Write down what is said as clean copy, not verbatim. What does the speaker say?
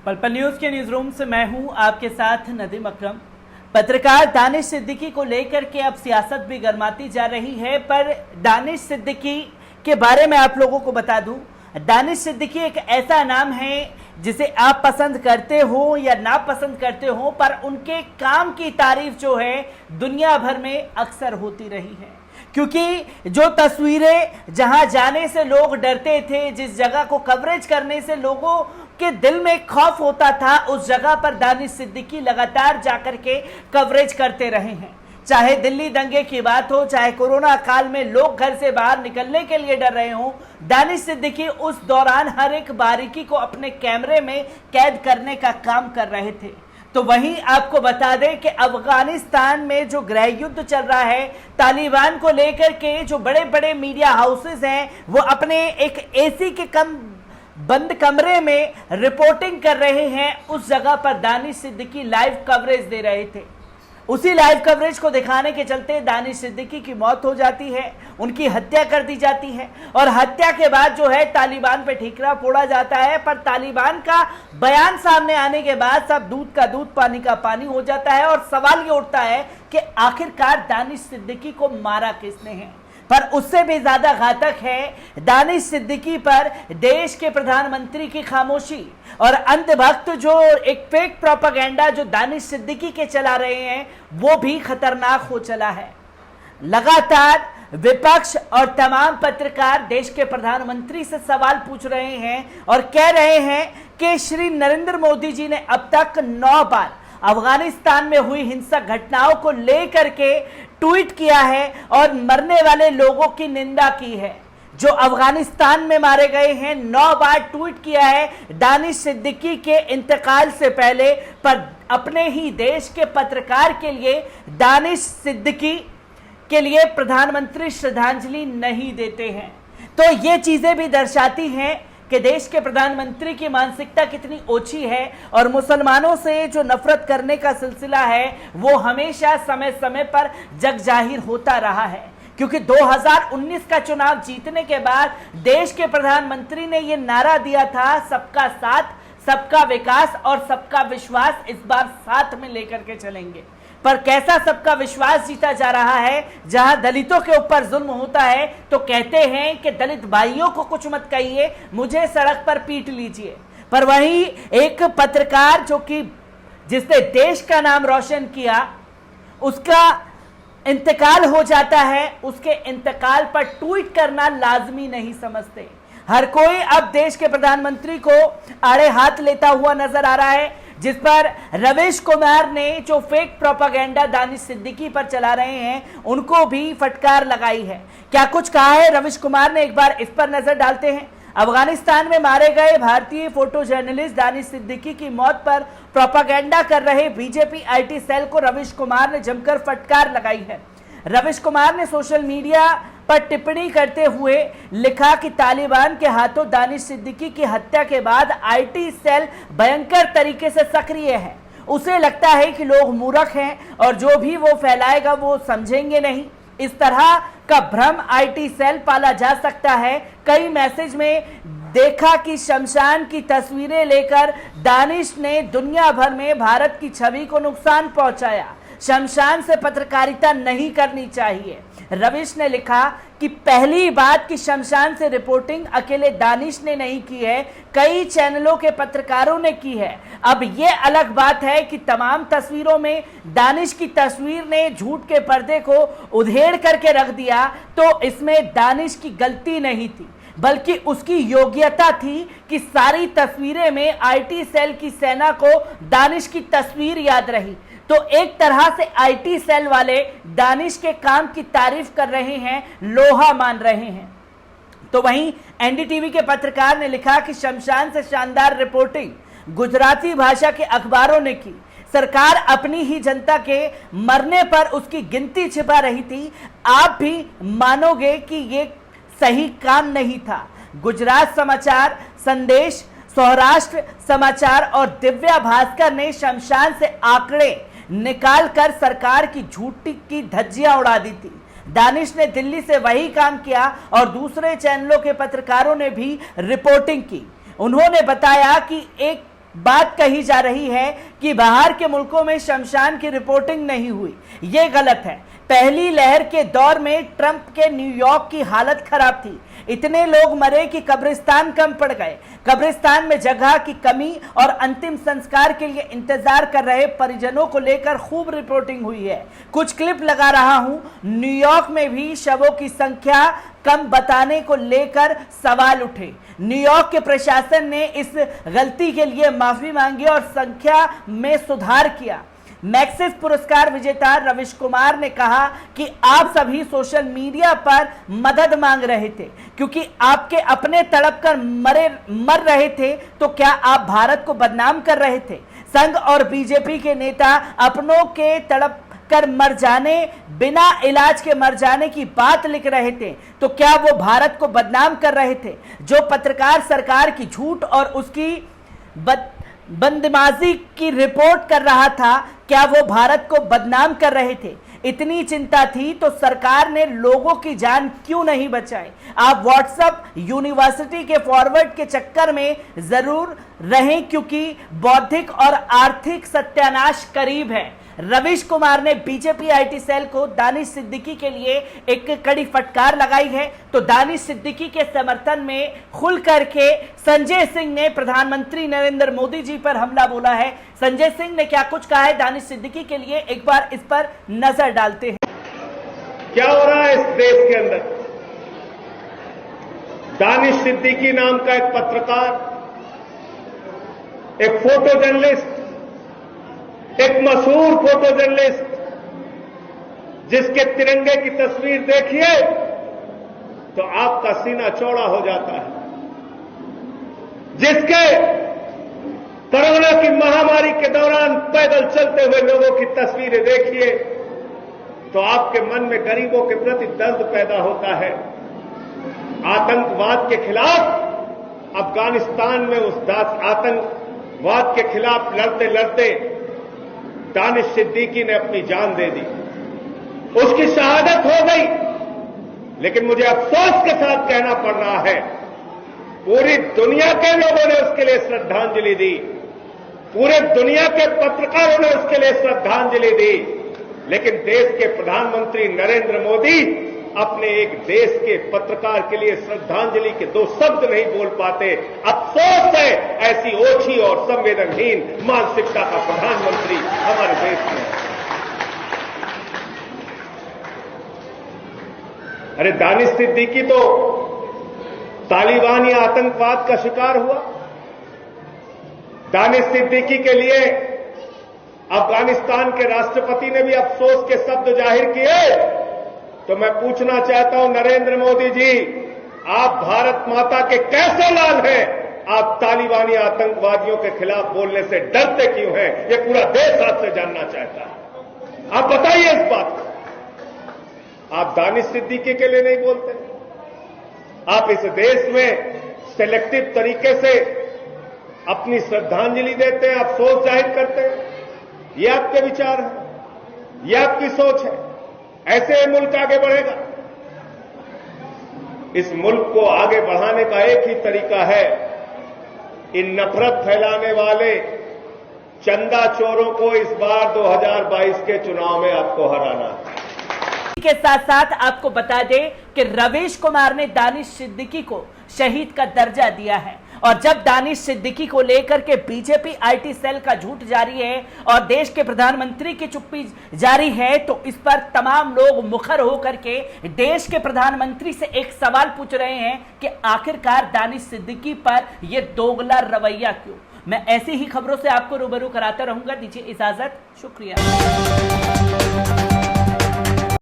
पल पल न्यूज के न्यूज रूम से मैं हूं आपके साथ नदीम अकरम। पत्रकार दानिश सिद्दीकी को लेकर के अब सियासत भी गर्माती जा रही है, पर दानिश सिद्दीकी के बारे में आप लोगों को बता दूं, दानिश सिद्दीकी एक ऐसा नाम है जिसे आप पसंद करते हो या ना पसंद करते हो, पर उनके काम की तारीफ जो है दुनिया भर में अक्सर होती रही है। क्योंकि जो तस्वीरें जहां जाने से लोग डरते थे, जिस जगह को कवरेज करने से लोगों के दिल में खौफ होता था, उस जगह पर दानिश सिद्दीकी लगातार जाकर के कवरेज करते रहे हैं। चाहे दिल्ली दंगे की बात हो, चाहे कोरोना काल में लोग घर से बाहर निकलने के लिए डर रहे हों, दानिश सिद्दीकी उस दौरान हर एक बारीकी को अपने कैमरे में कैद करने का काम कर रहे थे। तो वहीं आपको बता दें कि अफगानिस्तान में जो गृह युद्ध चल रहा है, तालिबान को लेकर के जो बड़े बड़े मीडिया हाउसेस हैं, वो अपने एक एसी के बंद कमरे में रिपोर्टिंग कर रहे हैं। उस जगह पर दानिश सिद्दीकी लाइव कवरेज दे रहे थे। उसी लाइव कवरेज को दिखाने के चलते दानिश सिद्दीकी की मौत हो जाती है, उनकी हत्या कर दी जाती है और हत्या के बाद जो है तालिबान पे ठीकरा फोड़ा जाता है। पर तालिबान का बयान सामने आने के बाद सब दूध का दूध पानी का पानी हो जाता है और सवाल ये उठता है कि आखिरकार दानिश सिद्दीकी को मारा किसने है। पर उससे भी ज्यादा घातक है दानिश सिद्दीकी पर देश के प्रधानमंत्री की खामोशी और अंधभक्त जो एक फेक प्रोपेगेंडा जो दानिश सिद्दीकी के चला रहे हैं, वो भी खतरनाक हो चला है। लगातार विपक्ष और तमाम पत्रकार देश के प्रधानमंत्री से सवाल पूछ रहे हैं और कह रहे हैं कि श्री नरेंद्र मोदी जी ने अब तक 9 बार अफगानिस्तान में हुई हिंसक घटनाओं को लेकर के ट्वीट किया है और मरने वाले लोगों की निंदा की है। जो अफगानिस्तान में मारे गए हैं, 9 बार ट्वीट किया है दानिश सिद्दीकी के इंतकाल से पहले, पर अपने ही देश के पत्रकार के लिए दानिश सिद्दीकी के लिए प्रधानमंत्री श्रद्धांजलि नहीं देते हैं। तो ये चीजें भी दर्शाती हैं कि देश के प्रधानमंत्री की मानसिकता कितनी ओछी है और मुसलमानों से जो नफरत करने का सिलसिला है वो हमेशा समय समय पर जग जाहिर होता रहा है। क्योंकि 2019 का चुनाव जीतने के बाद देश के प्रधानमंत्री ने ये नारा दिया था, सबका साथ, सबका विकास और सबका विश्वास इस बार साथ में लेकर के चलेंगे। पर कैसा सबका विश्वास जीता जा रहा है, जहां दलितों के ऊपर जुल्म होता है तो कहते हैं कि दलित भाइयों को कुछ मत कहिए, मुझे सड़क पर पीट लीजिए। पर वहीं एक पत्रकार जो कि जिसने देश का नाम रोशन किया, उसका इंतकाल हो जाता है, उसके इंतकाल पर ट्वीट करना लाजमी नहीं समझते। हर कोई अब देश के प्रधानमंत्री को आड़े हाथ लेता हुआ नजर आ रहा है, जिस पर रविश कुमार ने जो फेक प्रोपेगेंडा दानिश सिद्दीकी पर चला रहे हैं, उनको भी फटकार लगाई है। क्या कुछ कहा है रविश कुमार ने, एक बार इस पर नजर डालते हैं। अफगानिस्तान में मारे गए भारतीय फोटो जर्नलिस्ट दानिश सिद्दीकी की मौत पर प्रोपेगेंडा कर रहे बीजेपी आईटी सेल को रविश कुमार ने जमकर फटकार लगाई है। रविश कुमार ने सोशल मीडिया पर टिप्पणी करते हुए लिखा कि तालिबान के हाथों दानिश सिद्दीकी की हत्या के बाद आईटी सेल भयंकर तरीके से सक्रिय है। उसे लगता है कि लोग मूर्ख हैं और जो भी वो फैलाएगा वो समझेंगे नहीं। इस तरह का भ्रम आईटी सेल पाला जा सकता है। कई मैसेज में देखा कि शमशान की तस्वीरें लेकर दानिश ने दुनिया भर में भारत की छवि को नुकसान पहुंचाया। शमशान से पत्रकारिता नहीं करनी चाहिए। रविश ने लिखा कि पहली बात कि शमशान से रिपोर्टिंग अकेले दानिश ने नहीं की है, कई चैनलों के पत्रकारों ने की है। अब यह अलग बात है कि तमाम तस्वीरों में दानिश की तस्वीर ने झूठ के पर्दे को उधेड़ करके रख दिया, तो इसमें दानिश की गलती नहीं थी, बल्कि उसकी योग्यता थी कि सारी तस्वीरें में आईटी सेल की सेना को दानिश की तस्वीर याद रही। तो एक तरह से आईटी सेल वाले दानिश के काम की तारीफ कर रहे हैं, लोहा मान रहे हैं। तो वहीं एनडीटीवी के पत्रकार ने लिखा कि शमशान से शानदार रिपोर्टिंग गुजराती भाषा के अखबारों ने की। सरकार अपनी ही जनता के मरने पर उसकी गिनती छिपा रही थी। आप भी मानोगे कि ये सही काम नहीं था। गुजरात समाचार, संदेश, सौराष्ट्र समाचार और दिव्या भास्कर ने शमशान से आंकड़े निकालकर सरकार की झूठी की धज्जियां उड़ा दी थी। दानिश ने दिल्ली से वही काम किया और दूसरे चैनलों के पत्रकारों ने भी रिपोर्टिंग की। उन्होंने बताया कि एक बात कही जा रही है कि बाहर के मुल्कों में शमशान की रिपोर्टिंग नहीं हुई, यह गलत है। पहली लहर के दौर में ट्रंप के न्यूयॉर्क की हालत खराब थी, इतने लोग मरे कि कब्रिस्तान कम पड़ गए। कब्रिस्तान में जगह की कमी और अंतिम संस्कार के लिए इंतजार कर रहे परिजनों को लेकर खूब रिपोर्टिंग हुई है। कुछ क्लिप लगा रहा हूं। न्यूयॉर्क में भी शवों की संख्या कम बताने को लेकर सवाल उठे। न्यूयॉर्क के प्रशासन ने इस गलती के लिए माफी मांगी और संख्या में सुधार किया। मैक्सिस पुरस्कार विजेता रविश कुमार ने कहा कि आप सभी सोशल मीडिया पर मदद मांग रहे थे क्योंकि आपके अपने तड़प कर मर रहे थे, तो क्या आप भारत को बदनाम कर रहे थे? संघ और बीजेपी के नेता अपनों के तड़प कर मर जाने, बिना इलाज के मर जाने की बात लिख रहे थे, तो क्या वो भारत को बदनाम कर रहे थे? जो पत्रकार सरकार की झूठ और उसकी बंदमाजी की रिपोर्ट कर रहा था, क्या वो भारत को बदनाम कर रहे थे? इतनी चिंता थी तो सरकार ने लोगों की जान क्यों नहीं बचाई? आप व्हाट्सएप यूनिवर्सिटी के फॉरवर्ड के चक्कर में जरूर रहें क्योंकि बौद्धिक और आर्थिक सत्यानाश करीब है। रविश कुमार ने बीजेपी आईटी सेल को दानिश सिद्दीकी के लिए एक कड़ी फटकार लगाई है। तो दानिश सिद्दीकी के समर्थन में खुल करके संजय सिंह ने प्रधानमंत्री नरेंद्र मोदी जी पर हमला बोला है। संजय सिंह ने क्या कुछ कहा है दानिश सिद्दीकी के लिए, एक बार इस पर नजर डालते हैं। क्या हो रहा है इस देश के अंदर? दानिश सिद्दीकी नाम का एक पत्रकार, एक फोटो जर्नलिस्ट, एक मशहूर फोटो जर्नलिस्ट, जिसके तिरंगे की तस्वीर देखिए तो आपका सीना चौड़ा हो जाता है, जिसके कोरोना की महामारी के दौरान पैदल चलते हुए लोगों की तस्वीरें देखिए तो आपके मन में गरीबों के प्रति दर्द पैदा होता है। आतंकवाद के खिलाफ अफगानिस्तान में उस आतंकवाद के खिलाफ लड़ते लड़ते दानिश सिद्दीकी ने अपनी जान दे दी, उसकी शहादत हो गई। लेकिन मुझे अफसोस के साथ कहना पड़ रहा है, पूरी दुनिया के लोगों ने उसके लिए श्रद्धांजलि दी, पूरे दुनिया के पत्रकारों ने उसके लिए श्रद्धांजलि दी, लेकिन देश के प्रधानमंत्री नरेंद्र मोदी अपने एक देश के पत्रकार के लिए श्रद्धांजलि के दो शब्द नहीं बोल पाते। अफसोस है ऐसी ओछी और संवेदनहीन मानसिकता का प्रधानमंत्री हमारे देश में। अरे दानिश सिद्दीकी तो तालिबानी आतंकवाद का शिकार हुआ। दानिश सिद्दीकी के लिए अफगानिस्तान के राष्ट्रपति ने भी अफसोस के शब्द जाहिर किए। तो मैं पूछना चाहता हूं नरेंद्र मोदी जी, आप भारत माता के कैसे लाल हैं? आप तालिबानी आतंकवादियों के खिलाफ बोलने से डरते क्यों हैं? ये पूरा देश आपसे जानना चाहता है। आप बताइए इस बात को। आप दानिश सिद्दीकी के लिए नहीं बोलते, आप इस देश में सिलेक्टिव तरीके से अपनी श्रद्धांजलि देते हैं, अफसोस जाहिर करते हैं। ये आपके विचार है, ये आपकी सोच है। ऐसे मुल्क आगे बढ़ेगा? इस मुल्क को आगे बढ़ाने का एक ही तरीका है, इन नफरत फैलाने वाले चंदा चोरों को इस बार 2022 के चुनाव में आपको हराना है। के साथ साथ आपको बता दें कि रविश कुमार ने दानिश सिद्दीकी को शहीद का दर्जा दिया है। और जब दानिश सिद्दीकी को लेकर के बीजेपी आईटी सेल का झूठ जारी है और देश के प्रधानमंत्री की चुप्पी जारी है, तो इस पर तमाम लोग मुखर होकर के देश के प्रधानमंत्री से एक सवाल पूछ रहे हैं कि आखिरकार दानिश सिद्दीकी पर यह दोगला रवैया क्यों। मैं ऐसी ही खबरों से आपको रूबरू कराता रहूंगा। दीजिए इजाजत, शुक्रिया।